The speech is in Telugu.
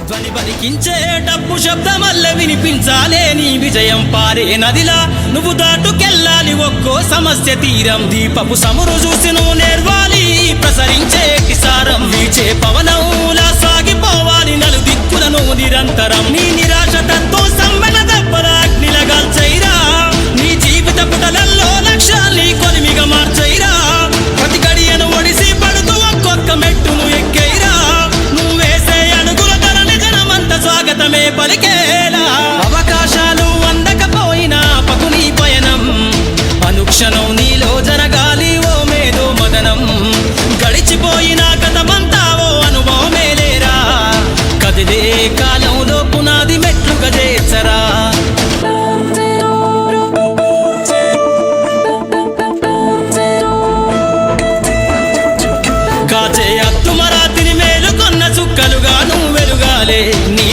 ధ్వని పలికించే డప్పు శబ్దమల్ల వినిపించాలే నీ విజయం పారే నదిలా నువ్వు దాటుకెళ్ళాలి ఒక్కో సమస్య తీరం దీపపు సమురు చూసి నువ్వు నేర్వాలి ప్రసరించే కిసారం వీచే పవనంలా సాగిపోవాలి నలు దిక్కులను నిరంతరం నీ నిరాశ తత్తో సమ్మెన దెబ్బల అగ్నిలగాల్చైరా నీ జీవిత పుటలల్లో లక్ష్యాల్ని కొలిమిగా మార్చైరా ప్రతి గడియను ఒడిసి పడుతూ ఒక్కొక్క మెట్టును ఎక్కైరా నువ్వేసే అడుగుల ధరని జనమంత స్వాగతమే పలికేలా అవకాశాలు అందకపోయినా పకుని పయనం అనుక్షణం నీలో జరగాలి ఓ మేధో మదనం గడిచిపోయిన గతమంతా ఓ అనుభవమే లేరా కదిలే కాలంలో పునాది మెట్లుగా చేర్చరా కాచే అత్తుమరాతిని మేలుకొన్న చుక్కలుగా నువ్వు వెలుగాలే నీ